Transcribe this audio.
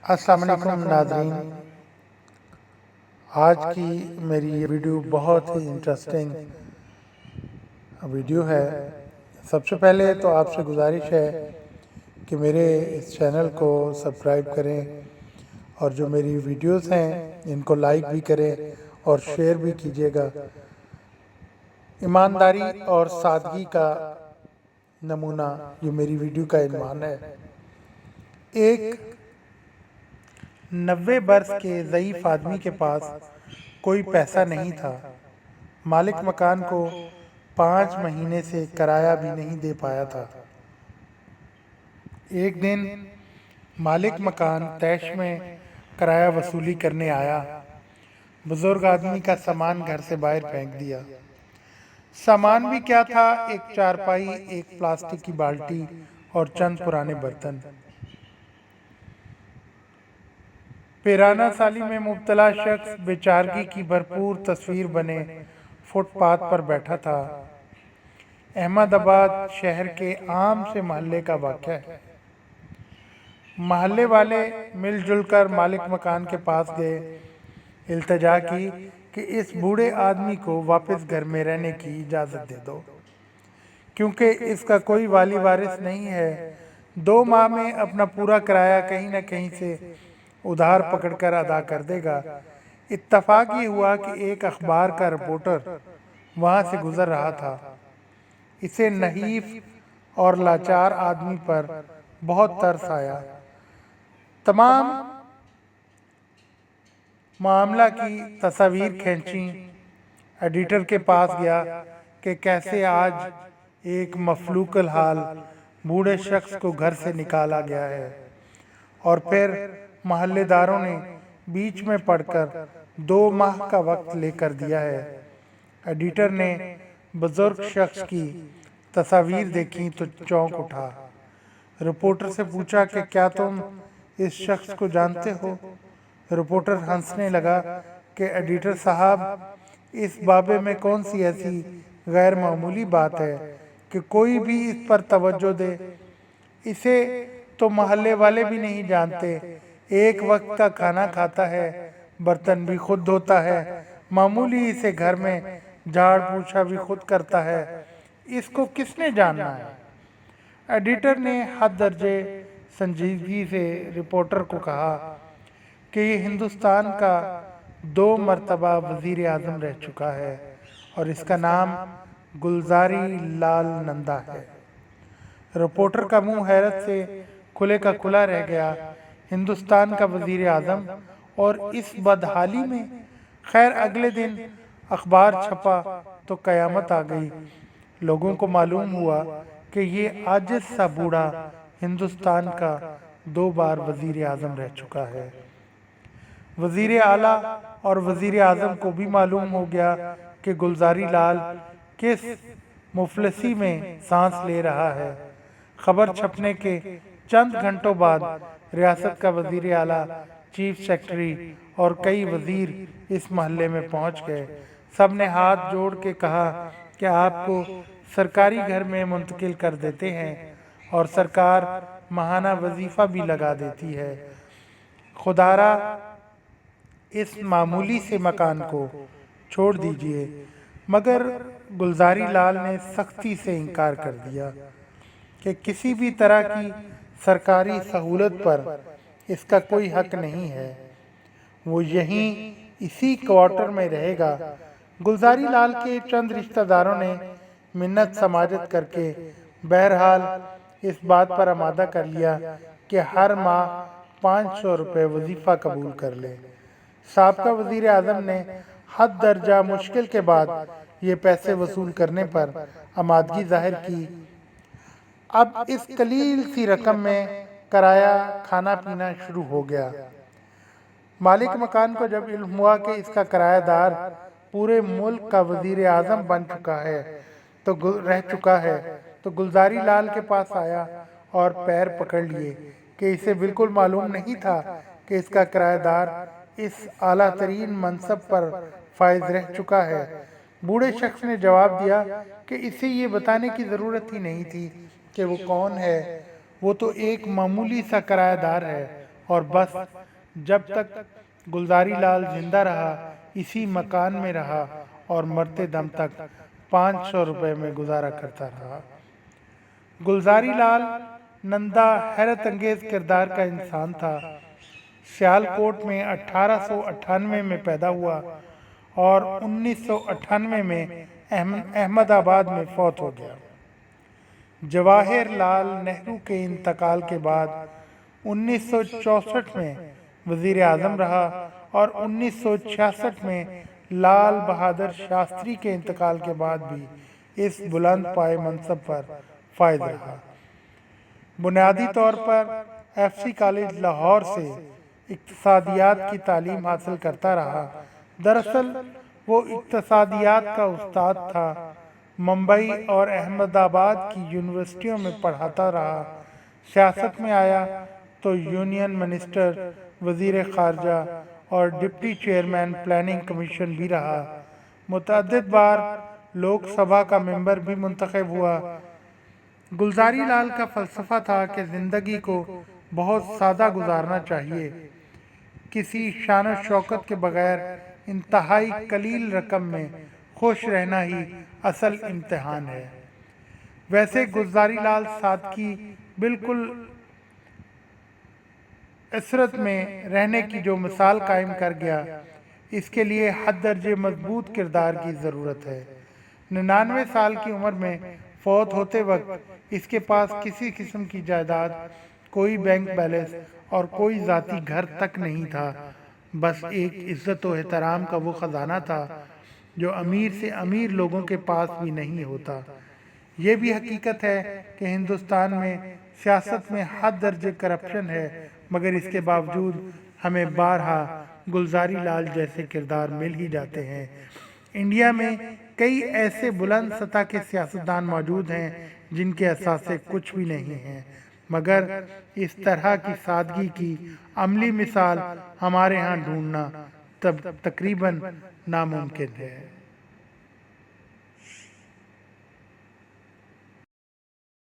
السلام علیکم ناظرین، آج کی میری یہ ویڈیو بہت ہی انٹرسٹنگ ویڈیو ہے۔ سب سے پہلے تو آپ سے گزارش ہے کہ میرے اس چینل کو سبسکرائب کریں اور جو میری ویڈیوز ہیں ان کو لائک بھی کریں اور شیئر بھی کیجیے گا۔ ایمانداری اور سادگی کا نمونہ یہ میری ویڈیو کا عنوان ہے۔ ایک 90 برس کے ضعیف آدمی کے پاس کوئی پیسہ نہیں تھا۔ مالک مکان کو 5 مہینے سے کرایہ بھی نہیں دے پایا تھا۔ ایک دن مالک مکان تیش میں کرایہ وصولی کرنے آیا۔ بزرگ آدمی کا سامان گھر سے باہر پھینک دیا۔ سامان بھی کیا تھا، ایک چارپائی، ایک پلاسٹک کی بالٹی اور چند پرانے برتن۔ پیرانہ سالی میں مبتلا شخص بیچارگی کی بھرپور تصویر بنے فٹ پاتھ پر بیٹھا تھا۔ احمد آباد شہر کے عام سے محلے کا واقعہ ہے۔ محلے والے مل جل کر مالک مکان کے پاس گئے، التجا کی کہ اس بوڑھے آدمی کو واپس گھر میں رہنے کی اجازت دے دو، کیونکہ اس کا کوئی والی وارث نہیں ہے۔ 2 ماہ میں اپنا پورا کرایہ کہیں نہ کہیں سے ادھار پکڑ کر ادا کر دے گا۔ اتفاق یہ ہوا کہ ایک اخبار کا رپورٹر وہاں سے گزر رہا تھا۔ اسے نحیف اور لاچار آدمی پر بہت ترس آیا۔ تمام معاملہ کی تصاویر کھینچیں، ایڈیٹر کے پاس گیا کہ کیسے آج ایک مفلوک الحال بوڑھے شخص کو گھر سے نکالا گیا ہے، اور پھر محلے داروں نے بیچ میں پڑ کر 2 ماہ کا وقت لے کر دیا ہے۔ ایڈیٹر نے بزرگ شخص کی تصاویر دیکھی تو چونک اٹھا۔ رپورٹر سے پوچھا کہ کیا تم اس شخص کو جانتے ہو؟ رپورٹر ہنسنے لگا کہ ایڈیٹر صاحب، اس بابے میں کون سی ایسی غیر معمولی بات ہے کہ کوئی بھی اس پر توجہ دے؟ اسے تو محلے والے بھی نہیں جانتے۔ ایک وقت کا کھانا کھاتا ہے، برتن بھی خود دھوتا ہے، معمولی سے گھر میں جھاڑ پوچھا بھی خود کرتا ہے۔ اس کو کس نے جاننا ہے؟ ایڈیٹر نے حد درجے سنجیدگی سے رپورٹر کو کہا کہ یہ ہندوستان کا 2 مرتبہ وزیر اعظم رہ چکا ہے اور اس کا نام گلزاری لال نندا ہے۔ رپورٹر کا منہ حیرت سے کھلے کا کھلا رہ گیا۔ ہندوستان کا وزیر اعظم اور اس بدحالی میں! خیر، اگلے دن اخبار چھپا تو قیامت آ گئی۔ لوگوں کو معلوم ہوا کہ یہ عاجز سا بوڑھا ہندوستان کا 2 بار وزیر اعظم رہ چکا ہے۔ وزیر اعلیٰ اور وزیر اعظم کو بھی معلوم ہو گیا کہ گلزاری لال کس مفلسی میں سانس لے رہا ہے۔ خبر چھپنے کے چند گھنٹوں بعد ریاست کا وزیر اعلیٰ، چیف سیکرٹری اور کئی وزیر اس محلے میں پہنچ گئے۔ سب نے ہاتھ جوڑ کے کہا کہ آپ کو سرکاری گھر میں منتقل کر دیتے ہیں اور سرکار ماہانہ وظیفہ بھی لگا دیتی ہے۔ خدارا اس معمولی سے مکان کو چھوڑ دیجئے۔ مگر گلزاری لال نے سختی سے انکار کر دیا کہ کسی بھی طرح کی سرکاری سہولت پر اس کا کوئی حق نہیں ہے، وہ یہیں اسی کوارٹر میں رہے گا۔ گلزاری لال کے چند رشتہ داروں نے منت سماجت کر کے بہرحال اس بات پر آمادہ کر لیا کہ ہر ماہ 500 روپے وظیفہ قبول کر لے۔ سابقہ وزیر اعظم نے حد درجہ مشکل کے بعد یہ پیسے وصول کرنے پر آمادگی ظاہر کی۔ اب اس قلیل سی رقم میں کرایہ، کھانا پینا شروع ہو گیا۔ مالک مکان کو جب علم ہوا کہ اس کا کرایہ دار پورے ملک کا وزیر اعظم بن چکا ہے تو گلزاری لال کے پاس آیا اور پیر پکڑ لیے کہ اسے بالکل معلوم نہیں تھا کہ اس کا کرایہ دار اس اعلیٰ ترین منصب پر فائز رہ چکا ہے۔ بوڑھے شخص نے جواب دیا کہ اسے یہ بتانے کی ضرورت ہی نہیں تھی کہ وہ کون ہے، وہ تو ایک معمولی سا کرایہ دار ہے، اور بس جب تک گلزاری لال زندہ رہا اسی مکان میں رہا اور مرتے دم تک 500 روپے میں گزارا کرتا رہا۔ گلزاری لال نندا حیرت انگیز کردار کا انسان تھا۔ سیالکوٹ میں 1898 میں پیدا ہوا اور 1998 میں احمد آباد میں فوت ہو گیا۔ جواہر لال نہرو کے انتقال کے بعد 1964 میں وزیر اعظم رہا اور 1966 میں لال بہادر شاستری کے انتقال کے بعد بھی اس بلند پائے منصب پر فائز رہا۔ بنیادی طور پر ایف سی کالج لاہور سے اقتصادیات کی تعلیم حاصل کرتا رہا۔ دراصل وہ اقتصادیات کا استاد تھا۔ ممبئی اور احمد آباد کی یونیورسٹیوں میں پڑھاتا رہا۔ سیاست میں آیا تو یونین منسٹر، وزیر خارجہ اور ڈپٹی چیئرمین پلاننگ کمیشن بھی رہا۔ متعدد بار لوک سبھا کا ممبر بھی منتخب ہوا۔ گلزاری لال کا فلسفہ تھا کہ زندگی کو بہت سادہ گزارنا چاہیے، کسی شان و شوکت کے بغیر انتہائی قلیل رقم میں خوش رہنا ہی اصل امتحان ہے۔ ویسے گلزاری لال سادگی بالکل عصرت میں رہنے کی جو مثال قائم کر گیا، اس کے لیے حد درجے مضبوط کردار کی ضرورت ہے۔ 99 سال کی عمر میں فوت ہوتے وقت اس کے پاس کسی قسم کی جائیداد، کوئی بینک بیلنس اور کوئی ذاتی گھر تک نہیں تھا، بس ایک عزت و احترام کا وہ خزانہ تھا جو امیر سے امیر لوگوں کے پاس بھی نہیں ہوتا۔ یہ بھی حقیقت ہے کہ ہندوستان میں سیاست میں حد درجے کرپشن ہے، مگر اس کے باوجود ہمیں بارہا گلزاری لال جیسے کردار مل ہی جاتے ہیں۔ انڈیا میں کئی ایسے بلند سطح کے سیاستدان موجود ہیں جن کے اثاثے کچھ بھی نہیں ہیں، مگر اس طرح کی سادگی کی عملی مثال ہمارے ہاں ڈھونڈنا تقریباً ناممکن ہے۔